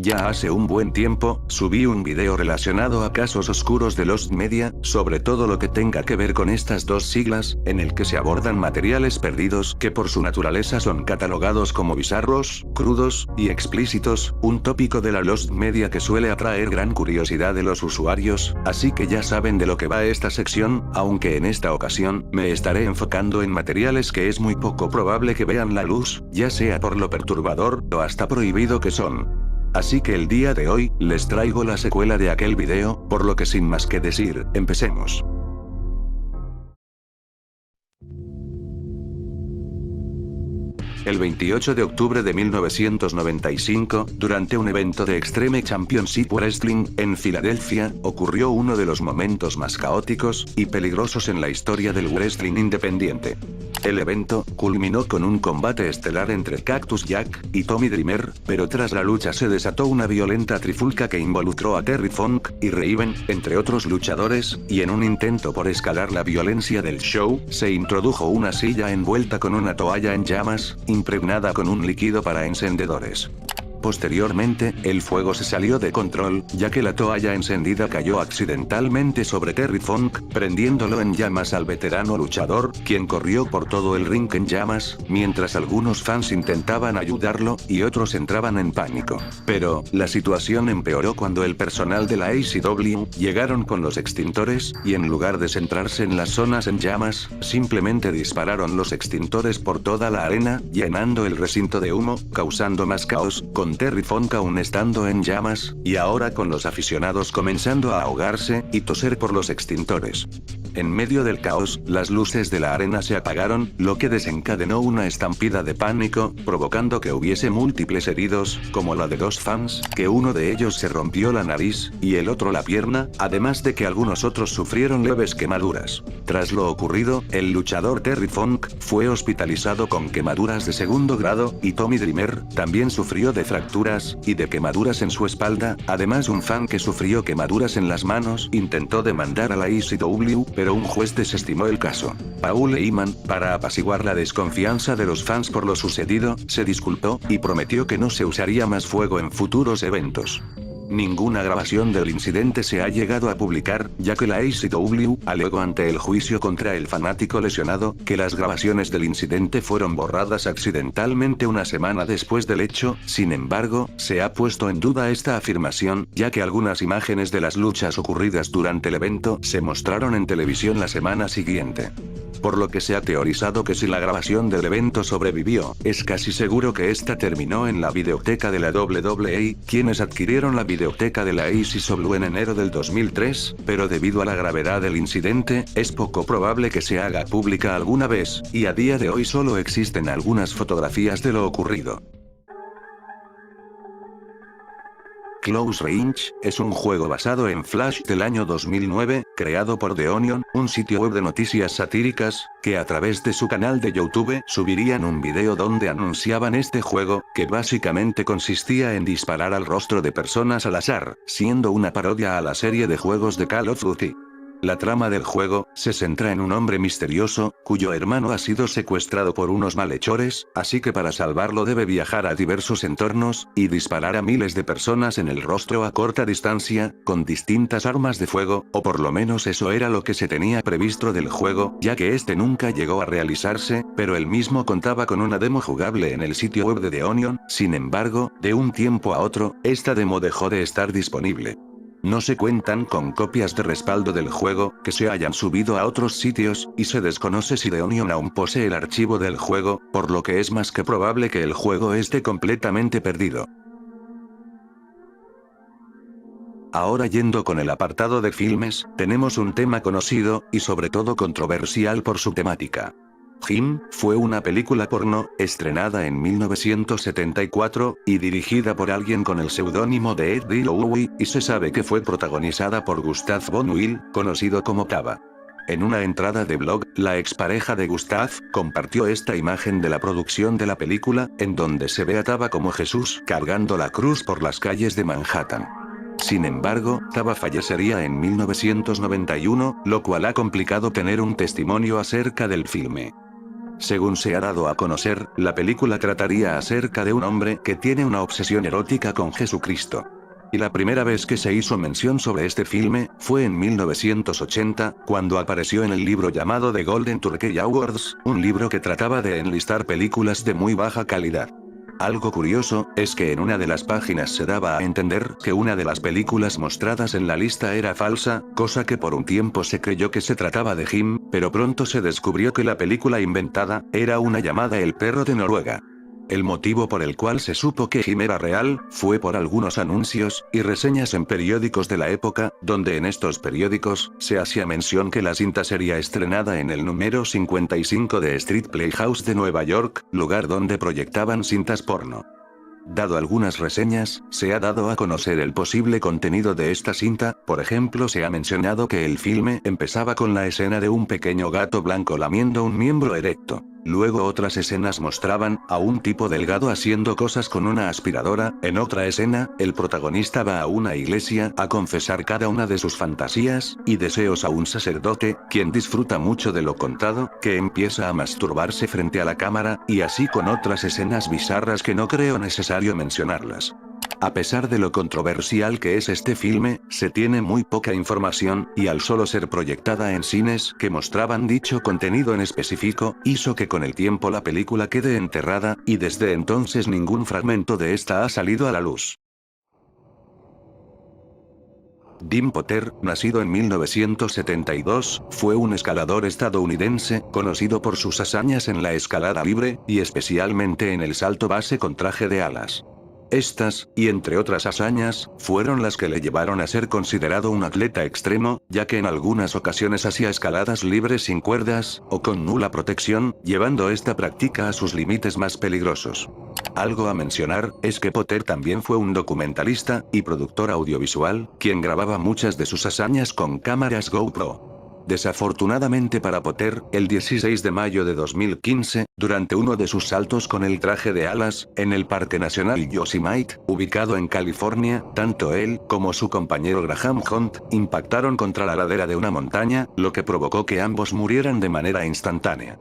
Ya hace un buen tiempo, subí un video relacionado a casos oscuros de Lost Media, sobre todo lo que tenga que ver con estas dos siglas, en el que se abordan materiales perdidos que por su naturaleza son catalogados como bizarros, crudos, y explícitos, un tópico de la Lost Media que suele atraer gran curiosidad de los usuarios, así que ya saben de lo que va esta sección, aunque en esta ocasión, me estaré enfocando en materiales que es muy poco probable que vean la luz, ya sea por lo perturbador, o hasta prohibido que son. Así que el día de hoy, les traigo la secuela de aquel video, por lo que sin más que decir, empecemos. El 28 de octubre de 1995, durante un evento de Extreme Championship Wrestling, en Filadelfia, ocurrió uno de los momentos más caóticos y peligrosos en la historia del wrestling independiente. El evento culminó con un combate estelar entre Cactus Jack y Tommy Dreamer, pero tras la lucha se desató una violenta trifulca que involucró a Terry Funk y Raven, entre otros luchadores, y en un intento por escalar la violencia del show, se introdujo una silla envuelta con una toalla en llamas, impregnada con un líquido para encendedores. Posteriormente, el fuego se salió de control, ya que la toalla encendida cayó accidentalmente sobre Terry Funk, prendiéndolo en llamas al veterano luchador, quien corrió por todo el ring en llamas, mientras algunos fans intentaban ayudarlo, y otros entraban en pánico. Pero, la situación empeoró cuando el personal de la ACW llegaron con los extintores, y en lugar de centrarse en las zonas en llamas, simplemente dispararon los extintores por toda la arena, llenando el recinto de humo, causando más caos, con Terry Funk aún estando en llamas, y ahora con los aficionados comenzando a ahogarse y toser por los extintores. En medio del caos, las luces de la arena se apagaron, lo que desencadenó una estampida de pánico, provocando que hubiese múltiples heridos, como la de dos fans, que uno de ellos se rompió la nariz, y el otro la pierna, además de que algunos otros sufrieron leves quemaduras. Tras lo ocurrido, el luchador Terry Funk fue hospitalizado con quemaduras de segundo grado, y Tommy Dreamer también sufrió de fracturas y de quemaduras en su espalda. Además, un fan que sufrió quemaduras en las manos intentó demandar a la ECW, pero un juez desestimó el caso. Paul Heyman, para apaciguar la desconfianza de los fans por lo sucedido, se disculpó y prometió que no se usaría más fuego en futuros eventos. Ninguna grabación del incidente se ha llegado a publicar, ya que la ACW alegó ante el juicio contra el fanático lesionado, que las grabaciones del incidente fueron borradas accidentalmente una semana después del hecho. Sin embargo, se ha puesto en duda esta afirmación, ya que algunas imágenes de las luchas ocurridas durante el evento se mostraron en televisión la semana siguiente. Por lo que se ha teorizado que si la grabación del evento sobrevivió, es casi seguro que esta terminó en la videoteca de la WWE, quienes adquirieron la videoteca de la ACW en enero del 2003, pero debido a la gravedad del incidente, es poco probable que se haga pública alguna vez, y a día de hoy solo existen algunas fotografías de lo ocurrido. Close Range es un juego basado en Flash del año 2009, creado por The Onion, un sitio web de noticias satíricas, que a través de su canal de YouTube subirían un video donde anunciaban este juego, que básicamente consistía en disparar al rostro de personas al azar, siendo una parodia a la serie de juegos de Call of Duty. La trama del juego se centra en un hombre misterioso, cuyo hermano ha sido secuestrado por unos malhechores, así que para salvarlo debe viajar a diversos entornos, y disparar a miles de personas en el rostro a corta distancia, con distintas armas de fuego, o por lo menos eso era lo que se tenía previsto del juego, ya que este nunca llegó a realizarse, pero el mismo contaba con una demo jugable en el sitio web de The Onion. Sin embargo, de un tiempo a otro, esta demo dejó de estar disponible. No se cuentan con copias de respaldo del juego que se hayan subido a otros sitios, y se desconoce si The Onion aún posee el archivo del juego, por lo que es más que probable que el juego esté completamente perdido. Ahora yendo con el apartado de filmes, tenemos un tema conocido, y sobre todo controversial por su temática. Him fue una película porno, estrenada en 1974, y dirigida por alguien con el seudónimo de Eddie Lowe, y se sabe que fue protagonizada por Gustav von Will, conocido como Taba. En una entrada de blog, la expareja de Gustav compartió esta imagen de la producción de la película, en donde se ve a Taba como Jesús cargando la cruz por las calles de Manhattan. Sin embargo, Taba fallecería en 1991, lo cual ha complicado tener un testimonio acerca del filme. Según se ha dado a conocer, la película trataría acerca de un hombre que tiene una obsesión erótica con Jesucristo. Y la primera vez que se hizo mención sobre este filme, fue en 1980, cuando apareció en el libro llamado The Golden Turkey Awards, un libro que trataba de enlistar películas de muy baja calidad. Algo curioso, es que en una de las páginas se daba a entender que una de las películas mostradas en la lista era falsa, cosa que por un tiempo se creyó que se trataba de Him, pero pronto se descubrió que la película inventada, era una llamada El perro de Noruega. El motivo por el cual se supo que Him era real, fue por algunos anuncios, y reseñas en periódicos de la época, donde en estos periódicos, se hacía mención que la cinta sería estrenada en el número 55 de Street Playhouse de Nueva York, lugar donde proyectaban cintas porno. Dado algunas reseñas, se ha dado a conocer el posible contenido de esta cinta, por ejemplo se ha mencionado que el filme empezaba con la escena de un pequeño gato blanco lamiendo un miembro erecto. Luego otras escenas mostraban a un tipo delgado haciendo cosas con una aspiradora. En otra escena, el protagonista va a una iglesia a confesar cada una de sus fantasías y deseos a un sacerdote, quien disfruta mucho de lo contado, que empieza a masturbarse frente a la cámara, y así con otras escenas bizarras que no creo necesario mencionarlas. A pesar de lo controversial que es este filme, se tiene muy poca información, y al solo ser proyectada en cines que mostraban dicho contenido en específico, hizo que con el tiempo la película quede enterrada, y desde entonces ningún fragmento de esta ha salido a la luz. Dean Potter, nacido en 1972, fue un escalador estadounidense, conocido por sus hazañas en la escalada libre, y especialmente en el salto base con traje de alas. Estas, y entre otras hazañas, fueron las que le llevaron a ser considerado un atleta extremo, ya que en algunas ocasiones hacía escaladas libres sin cuerdas, o con nula protección, llevando esta práctica a sus límites más peligrosos. Algo a mencionar, es que Potter también fue un documentalista, y productor audiovisual, quien grababa muchas de sus hazañas con cámaras GoPro. Desafortunadamente para Potter, el 16 de mayo de 2015, durante uno de sus saltos con el traje de alas, en el Parque Nacional Yosemite, ubicado en California, tanto él, como su compañero Graham Hunt, impactaron contra la ladera de una montaña, lo que provocó que ambos murieran de manera instantánea.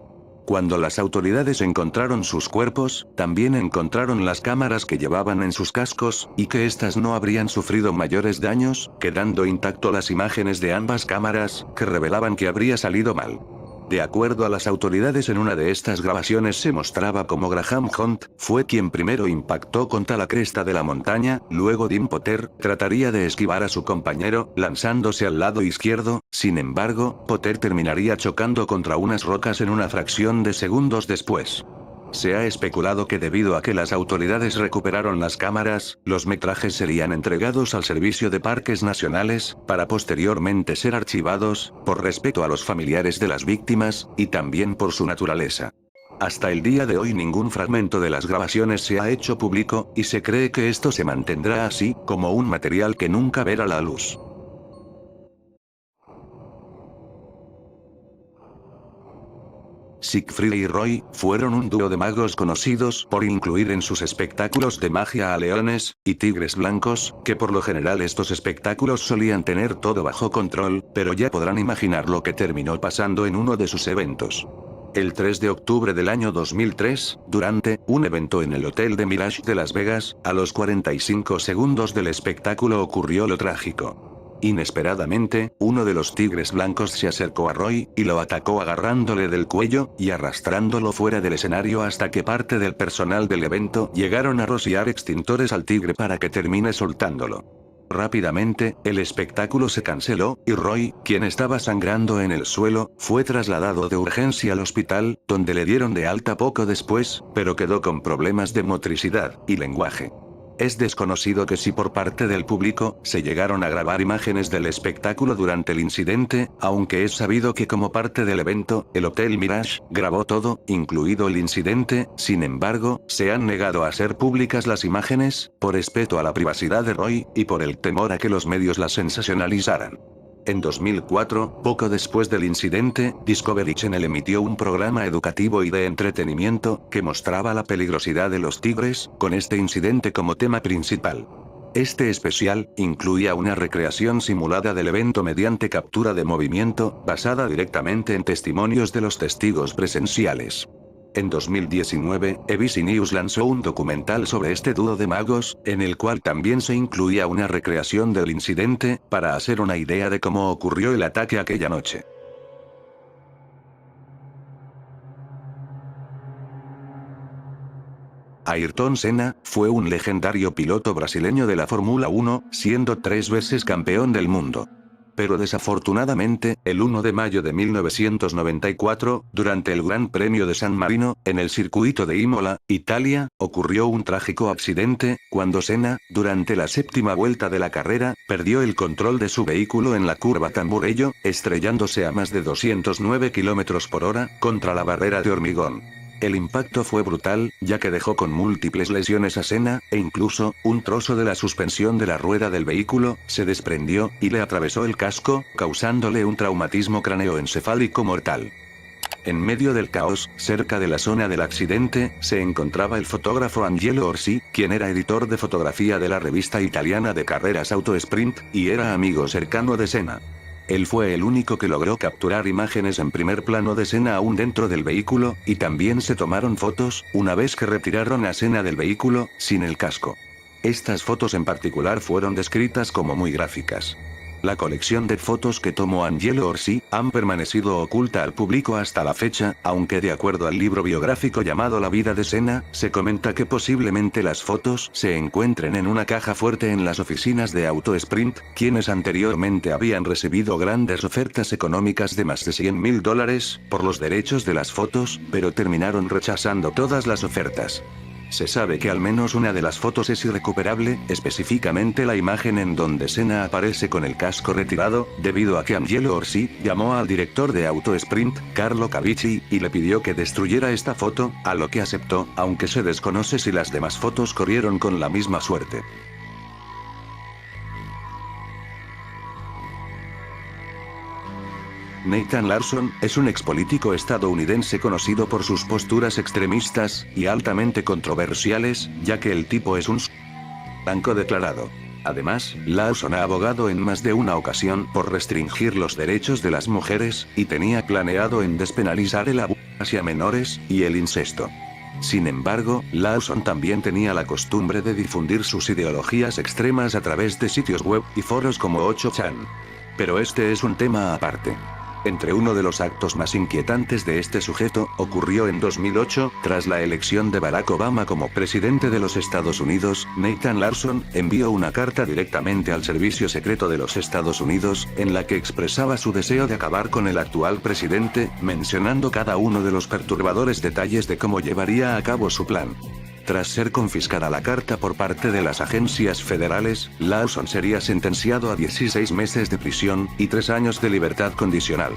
Cuando las autoridades encontraron sus cuerpos, también encontraron las cámaras que llevaban en sus cascos, y que éstas no habrían sufrido mayores daños, quedando intacto las imágenes de ambas cámaras, que revelaban que habría salido mal. De acuerdo a las autoridades, en una de estas grabaciones se mostraba como Graham Hunt fue quien primero impactó contra la cresta de la montaña, luego Dean Potter trataría de esquivar a su compañero, lanzándose al lado izquierdo. Sin embargo, Potter terminaría chocando contra unas rocas en una fracción de segundos después. Se ha especulado que debido a que las autoridades recuperaron las cámaras, los metrajes serían entregados al Servicio de Parques Nacionales, para posteriormente ser archivados, por respeto a los familiares de las víctimas, y también por su naturaleza. Hasta el día de hoy ningún fragmento de las grabaciones se ha hecho público, y se cree que esto se mantendrá así, como un material que nunca verá la luz. Siegfried y Roy, fueron un dúo de magos conocidos por incluir en sus espectáculos de magia a leones y tigres blancos, que por lo general estos espectáculos solían tener todo bajo control, pero ya podrán imaginar lo que terminó pasando en uno de sus eventos. El 3 de octubre del año 2003, durante un evento en el Hotel de Mirage de Las Vegas, a los 45 segundos del espectáculo ocurrió lo trágico. Inesperadamente, uno de los tigres blancos se acercó a Roy, y lo atacó agarrándole del cuello, y arrastrándolo fuera del escenario hasta que parte del personal del evento llegaron a rociar extintores al tigre para que termine soltándolo. Rápidamente, el espectáculo se canceló, y Roy, quien estaba sangrando en el suelo, fue trasladado de urgencia al hospital, donde le dieron de alta poco después, pero quedó con problemas de motricidad y lenguaje. Es desconocido que si por parte del público, se llegaron a grabar imágenes del espectáculo durante el incidente, aunque es sabido que como parte del evento, el Hotel Mirage, grabó todo, incluido el incidente. Sin embargo, se han negado a hacer públicas las imágenes, por respeto a la privacidad de Roy, y por el temor a que los medios las sensacionalizaran. En 2004, poco después del incidente, Discovery Channel emitió un programa educativo y de entretenimiento, que mostraba la peligrosidad de los tigres, con este incidente como tema principal. Este especial incluía una recreación simulada del evento mediante captura de movimiento, basada directamente en testimonios de los testigos presenciales. En 2019, ABC News lanzó un documental sobre este dúo de magos, en el cual también se incluía una recreación del incidente, para hacer una idea de cómo ocurrió el ataque aquella noche. Ayrton Senna fue un legendario piloto brasileño de la Fórmula 1, siendo 3 veces campeón del mundo. Pero desafortunadamente, el 1 de mayo de 1994, durante el Gran Premio de San Marino, en el circuito de Imola, Italia, ocurrió un trágico accidente, cuando Senna, durante la séptima vuelta de la carrera, perdió el control de su vehículo en la curva Tamburello, estrellándose a más de 209 km por hora, contra la barrera de hormigón. El impacto fue brutal, ya que dejó con múltiples lesiones a Senna, e incluso, un trozo de la suspensión de la rueda del vehículo, se desprendió, y le atravesó el casco, causándole un traumatismo craneoencefálico mortal. En medio del caos, cerca de la zona del accidente, se encontraba el fotógrafo Angelo Orsi, quien era editor de fotografía de la revista italiana de carreras Auto Sprint, y era amigo cercano de Senna. Él fue el único que logró capturar imágenes en primer plano de Senna aún dentro del vehículo, y también se tomaron fotos, una vez que retiraron a Senna del vehículo, sin el casco. Estas fotos en particular fueron descritas como muy gráficas. La colección de fotos que tomó Angelo Orsi han permanecido oculta al público hasta la fecha, aunque de acuerdo al libro biográfico llamado La vida de Senna, se comenta que posiblemente las fotos se encuentren en una caja fuerte en las oficinas de Auto Sprint, quienes anteriormente habían recibido grandes ofertas económicas de más de $100.000 por los derechos de las fotos, pero terminaron rechazando todas las ofertas. Se sabe que al menos una de las fotos es irrecuperable, específicamente la imagen en donde Senna aparece con el casco retirado, debido a que Angelo Orsi llamó al director de Auto Sprint, Carlo Cavici, y le pidió que destruyera esta foto, a lo que aceptó, aunque se desconoce si las demás fotos corrieron con la misma suerte. Nathan Larson es un expolítico estadounidense conocido por sus posturas extremistas y altamente controversiales, ya que el tipo es un blanco declarado. Además, Larson ha abogado en más de una ocasión por restringir los derechos de las mujeres, y tenía planeado en despenalizar el abuso hacia menores y el incesto. Sin embargo, Larson también tenía la costumbre de difundir sus ideologías extremas a través de sitios web y foros como 8chan. Pero este es un tema aparte. Entre uno de los actos más inquietantes de este sujeto, ocurrió en 2008, tras la elección de Barack Obama como presidente de los Estados Unidos. Nathan Larson envió una carta directamente al Servicio Secreto de los Estados Unidos, en la que expresaba su deseo de acabar con el actual presidente, mencionando cada uno de los perturbadores detalles de cómo llevaría a cabo su plan. Tras ser confiscada la carta por parte de las agencias federales, Larson sería sentenciado a 16 meses de prisión y 3 años de libertad condicional.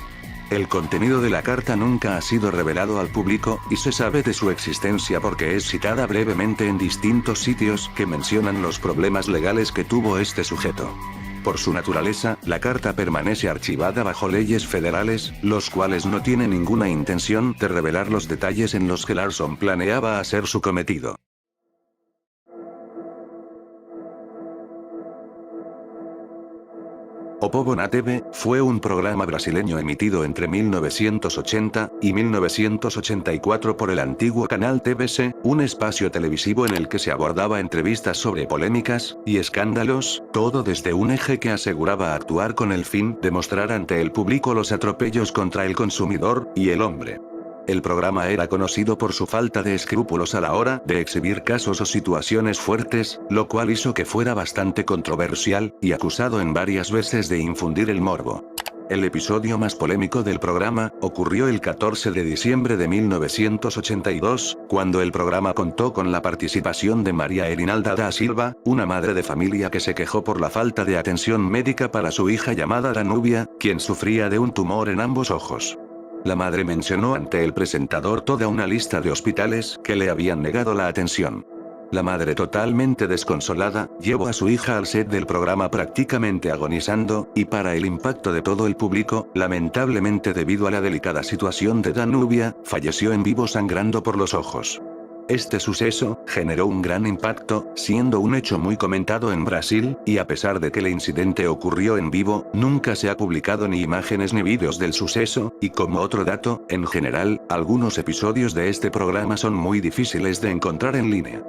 El contenido de la carta nunca ha sido revelado al público, y se sabe de su existencia porque es citada brevemente en distintos sitios que mencionan los problemas legales que tuvo este sujeto. Por su naturaleza, la carta permanece archivada bajo leyes federales, los cuales no tienen ninguna intención de revelar los detalles en los que Larson planeaba hacer su cometido. O Povo na TV fue un programa brasileño emitido entre 1980 y 1984 por el antiguo canal TVC, un espacio televisivo en el que se abordaba entrevistas sobre polémicas y escándalos, todo desde un eje que aseguraba actuar con el fin de mostrar ante el público los atropellos contra el consumidor y el hombre. El programa era conocido por su falta de escrúpulos a la hora de exhibir casos o situaciones fuertes, lo cual hizo que fuera bastante controversial, y acusado en varias veces de infundir el morbo. El episodio más polémico del programa ocurrió el 14 de diciembre de 1982, cuando el programa contó con la participación de María Erinalda da Silva, una madre de familia que se quejó por la falta de atención médica para su hija llamada Danubia, quien sufría de un tumor en ambos ojos. La madre mencionó ante el presentador toda una lista de hospitales que le habían negado la atención. La madre, totalmente desconsolada, llevó a su hija al set del programa prácticamente agonizando, y para el impacto de todo el público, lamentablemente debido a la delicada situación de Danubia, falleció en vivo sangrando por los ojos. Este suceso generó un gran impacto, siendo un hecho muy comentado en Brasil, y a pesar de que el incidente ocurrió en vivo, nunca se ha publicado ni imágenes ni vídeos del suceso, y como otro dato, en general, algunos episodios de este programa son muy difíciles de encontrar en línea.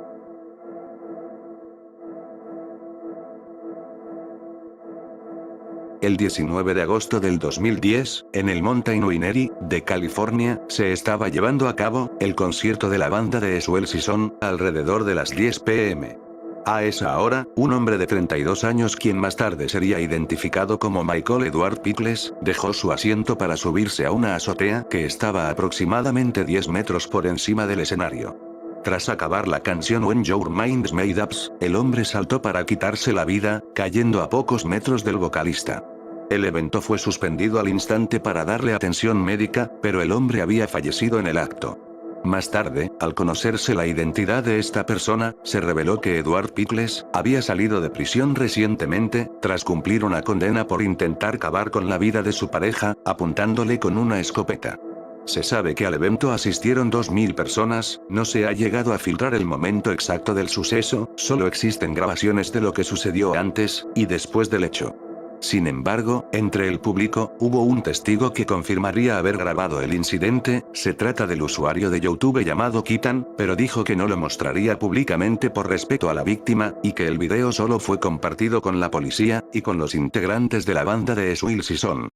El 19 de agosto del 2010, en el Mountain Winery, de California, se estaba llevando a cabo el concierto de la banda de Swell Season, alrededor de las 10 p.m. A esa hora, un hombre de 32 años, quien más tarde sería identificado como Michael Edward Pickles, dejó su asiento para subirse a una azotea que estaba aproximadamente 10 metros por encima del escenario. Tras acabar la canción When Your Mind's Made Up, el hombre saltó para quitarse la vida, cayendo a pocos metros del vocalista. El evento fue suspendido al instante para darle atención médica, pero el hombre había fallecido en el acto. Más tarde, al conocerse la identidad de esta persona, se reveló que Edward Pickles había salido de prisión recientemente, tras cumplir una condena por intentar acabar con la vida de su pareja, apuntándole con una escopeta. Se sabe que al evento asistieron 2.000 personas, no se ha llegado a filtrar el momento exacto del suceso, solo existen grabaciones de lo que sucedió antes y después del hecho. Sin embargo, entre el público, hubo un testigo que confirmaría haber grabado el incidente, se trata del usuario de YouTube llamado Kitan, pero dijo que no lo mostraría públicamente por respeto a la víctima, y que el video solo fue compartido con la policía, y con los integrantes de la banda de Swell Season.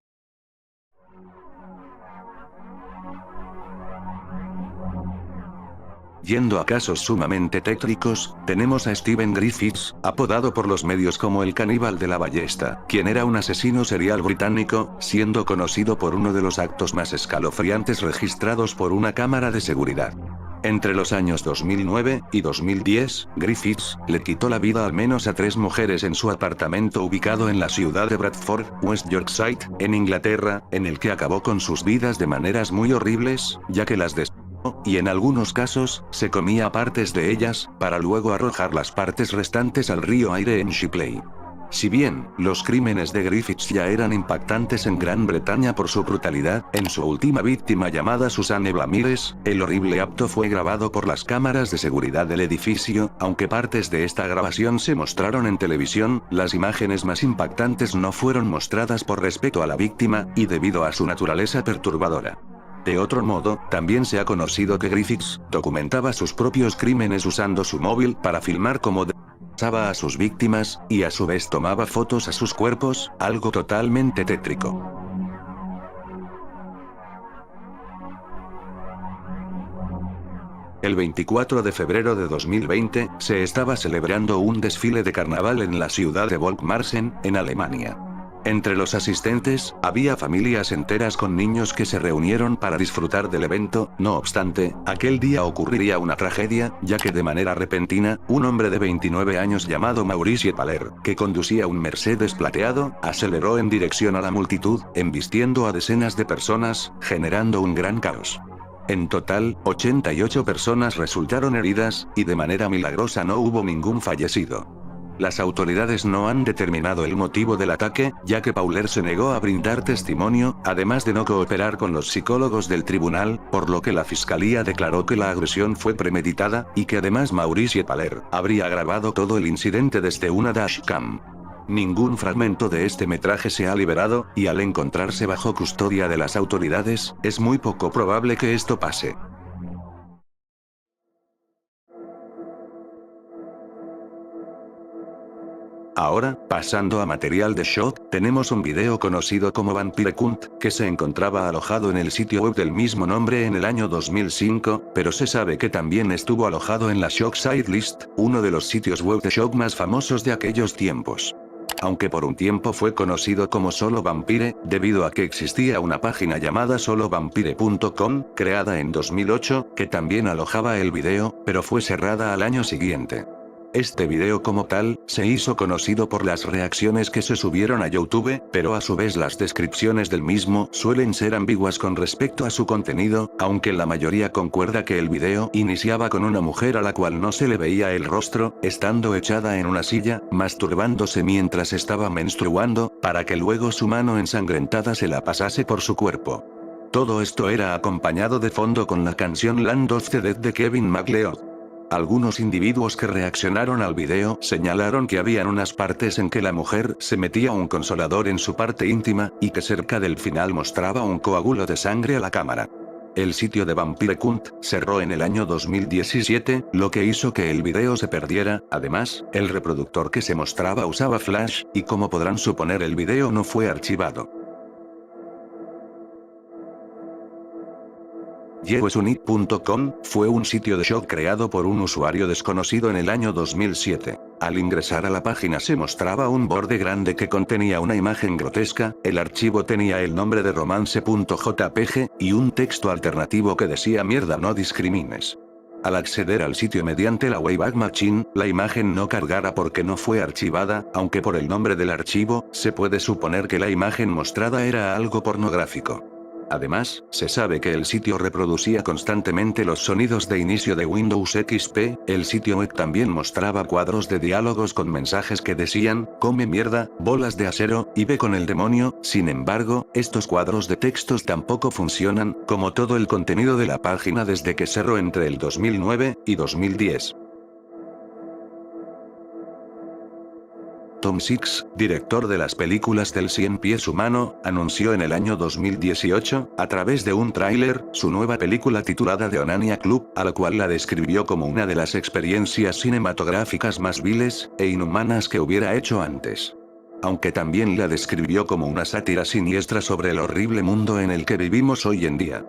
Yendo a casos sumamente tétricos, tenemos a Steven Griffiths, apodado por los medios como el caníbal de la ballesta, quien era un asesino serial británico, siendo conocido por uno de los actos más escalofriantes registrados por una cámara de seguridad. Entre los años 2009 y 2010, Griffiths le quitó la vida al menos a 3 mujeres en su apartamento ubicado en la ciudad de Bradford, West Yorkshire, en Inglaterra, en el que acabó con sus vidas de maneras muy horribles, ya que las y en algunos casos, se comía partes de ellas, para luego arrojar las partes restantes al río Aire en Shipley. Si bien, los crímenes de Griffiths ya eran impactantes en Gran Bretaña por su brutalidad, en su última víctima llamada Susanne Blamires, el horrible acto fue grabado por las cámaras de seguridad del edificio, aunque partes de esta grabación se mostraron en televisión, las imágenes más impactantes no fueron mostradas por respeto a la víctima, y debido a su naturaleza perturbadora. De otro modo, también se ha conocido que Griffiths documentaba sus propios crímenes usando su móvil para filmar cómo despachaba a sus víctimas, y a su vez tomaba fotos a sus cuerpos, algo totalmente tétrico. El 24 de febrero de 2020, se estaba celebrando un desfile de carnaval en la ciudad de Volkmarsen, en Alemania. Entre los asistentes, había familias enteras con niños que se reunieron para disfrutar del evento, no obstante, aquel día ocurriría una tragedia, ya que de manera repentina, un hombre de 29 años llamado Maurice Paler, que conducía un Mercedes plateado, aceleró en dirección a la multitud, embistiendo a decenas de personas, generando un gran caos. En total, 88 personas resultaron heridas, y de manera milagrosa no hubo ningún fallecido. Las autoridades no han determinado el motivo del ataque, ya que Pauler se negó a brindar testimonio, además de no cooperar con los psicólogos del tribunal, por lo que la fiscalía declaró que la agresión fue premeditada, y que además Maurice Paler habría grabado todo el incidente desde una dashcam. Ningún fragmento de este metraje se ha liberado, y al encontrarse bajo custodia de las autoridades, es muy poco probable que esto pase. Ahora, pasando a material de shock, tenemos un video conocido como Vampire Cunt, que se encontraba alojado en el sitio web del mismo nombre en el año 2005, pero se sabe que también estuvo alojado en la Shock Site List, uno de los sitios web de shock más famosos de aquellos tiempos. Aunque por un tiempo fue conocido como Solo Vampire, debido a que existía una página llamada solovampire.com, creada en 2008, que también alojaba el video, pero fue cerrada al año siguiente. Este video como tal, se hizo conocido por las reacciones que se subieron a YouTube, pero a su vez las descripciones del mismo suelen ser ambiguas con respecto a su contenido, aunque la mayoría concuerda que el video iniciaba con una mujer a la cual no se le veía el rostro, estando echada en una silla, masturbándose mientras estaba menstruando, para que luego su mano ensangrentada se la pasase por su cuerpo. Todo esto era acompañado de fondo con la canción Land of the Dead de Kevin MacLeod. Algunos individuos que reaccionaron al video señalaron que habían unas partes en que la mujer se metía un consolador en su parte íntima, y que cerca del final mostraba un coágulo de sangre a la cámara. El sitio de Vampire Cunt cerró en el año 2017, lo que hizo que el video se perdiera. Además, el reproductor que se mostraba usaba Flash, y como podrán suponer el video no fue archivado. YegoSunit.com fue un sitio de shock creado por un usuario desconocido en el año 2007. Al ingresar a la página se mostraba un borde grande que contenía una imagen grotesca, el archivo tenía el nombre de romance.jpg, y un texto alternativo que decía "mierda no discrimines". Al acceder al sitio mediante la Wayback Machine, la imagen no cargara porque no fue archivada, aunque por el nombre del archivo, se puede suponer que la imagen mostrada era algo pornográfico. Además, se sabe que el sitio reproducía constantemente los sonidos de inicio de Windows XP, el sitio web también mostraba cuadros de diálogos con mensajes que decían, "come mierda, bolas de acero, y ve con el demonio". Sin embargo, estos cuadros de textos tampoco funcionan, como todo el contenido de la página desde que cerró entre el 2009 y 2010. Tom Six, director de las películas del Cien Pies Humano, anunció en el año 2018, a través de un tráiler, su nueva película titulada The Onania Club, a la cual la describió como una de las experiencias cinematográficas más viles e inhumanas que hubiera hecho antes. Aunque también la describió como una sátira siniestra sobre el horrible mundo en el que vivimos hoy en día.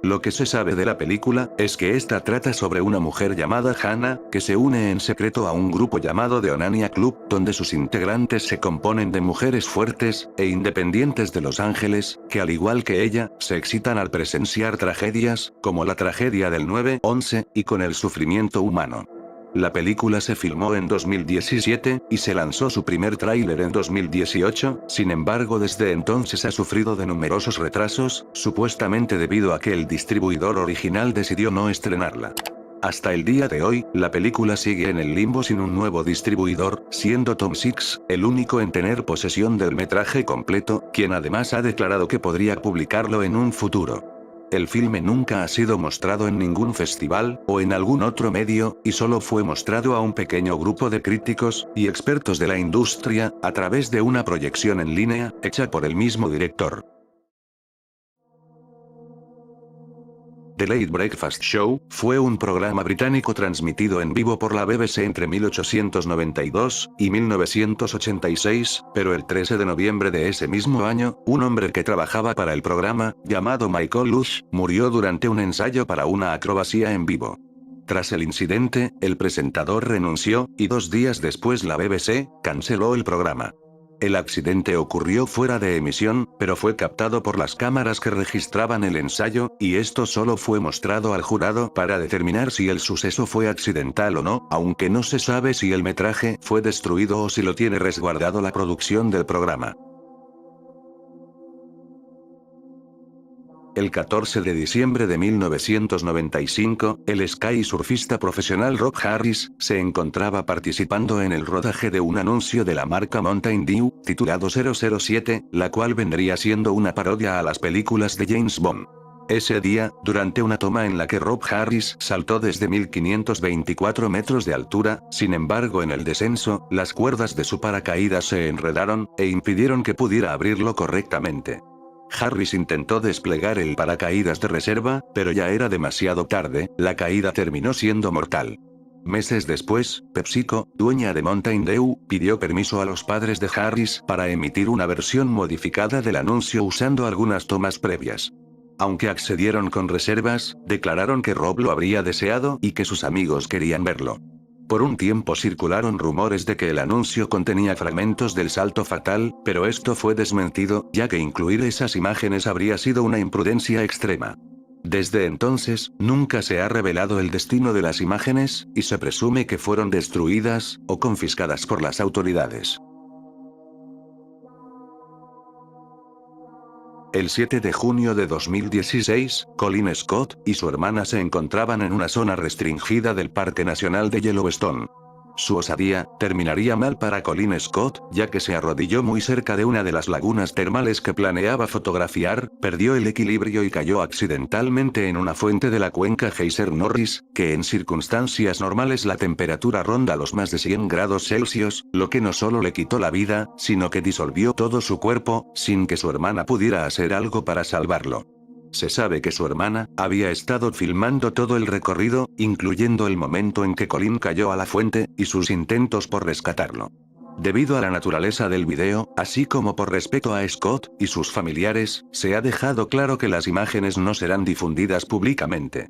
Lo que se sabe de la película, es que esta trata sobre una mujer llamada Hannah, que se une en secreto a un grupo llamado The Onania Club, donde sus integrantes se componen de mujeres fuertes, e independientes de Los Ángeles, que al igual que ella, se excitan al presenciar tragedias, como la tragedia del 9/11, y con el sufrimiento humano. La película se filmó en 2017, y se lanzó su primer tráiler en 2018, sin embargo desde entonces ha sufrido de numerosos retrasos, supuestamente debido a que el distribuidor original decidió no estrenarla. Hasta el día de hoy, la película sigue en el limbo sin un nuevo distribuidor, siendo Tom Six el único en tener posesión del metraje completo, quien además ha declarado que podría publicarlo en un futuro. El filme nunca ha sido mostrado en ningún festival, o en algún otro medio, y solo fue mostrado a un pequeño grupo de críticos y expertos de la industria, a través de una proyección en línea, hecha por el mismo director. The Late Breakfast Show fue un programa británico transmitido en vivo por la BBC entre 1892 y 1986, pero el 13 de noviembre de ese mismo año, un hombre que trabajaba para el programa, llamado Michael Lush, murió durante un ensayo para una acrobacia en vivo. Tras el incidente, el presentador renunció, y 2 días después la BBC canceló el programa. El accidente ocurrió fuera de emisión, pero fue captado por las cámaras que registraban el ensayo, y esto solo fue mostrado al jurado para determinar si el suceso fue accidental o no, aunque no se sabe si el metraje fue destruido o si lo tiene resguardado la producción del programa. El 14 de diciembre de 1995, el sky surfista profesional Rob Harris, se encontraba participando en el rodaje de un anuncio de la marca Mountain Dew, titulado 007, la cual vendría siendo una parodia a las películas de James Bond. Ese día, durante una toma en la que Rob Harris saltó desde 1524 metros de altura, sin embargo en el descenso, las cuerdas de su paracaídas se enredaron, e impidieron que pudiera abrirlo correctamente. Harris intentó desplegar el paracaídas de reserva, pero ya era demasiado tarde, la caída terminó siendo mortal. Meses después, PepsiCo, dueña de Mountain Dew, pidió permiso a los padres de Harris para emitir una versión modificada del anuncio usando algunas tomas previas. Aunque accedieron con reservas, declararon que Rob lo habría deseado y que sus amigos querían verlo. Por un tiempo circularon rumores de que el anuncio contenía fragmentos del salto fatal, pero esto fue desmentido, ya que incluir esas imágenes habría sido una imprudencia extrema. Desde entonces, nunca se ha revelado el destino de las imágenes, y se presume que fueron destruidas, o confiscadas por las autoridades. El 7 de junio de 2016, Colin Scott y su hermana se encontraban en una zona restringida del Parque Nacional de Yellowstone. Su osadía terminaría mal para Colin Scott, ya que se arrodilló muy cerca de una de las lagunas termales que planeaba fotografiar, perdió el equilibrio y cayó accidentalmente en una fuente de la cuenca Geyser Norris, que en circunstancias normales la temperatura ronda los más de 100 grados Celsius, lo que no solo le quitó la vida, sino que disolvió todo su cuerpo, sin que su hermana pudiera hacer algo para salvarlo. Se sabe que su hermana había estado filmando todo el recorrido, incluyendo el momento en que Colin cayó a la fuente, y sus intentos por rescatarlo. Debido a la naturaleza del video, así como por respeto a Scott y sus familiares, se ha dejado claro que las imágenes no serán difundidas públicamente.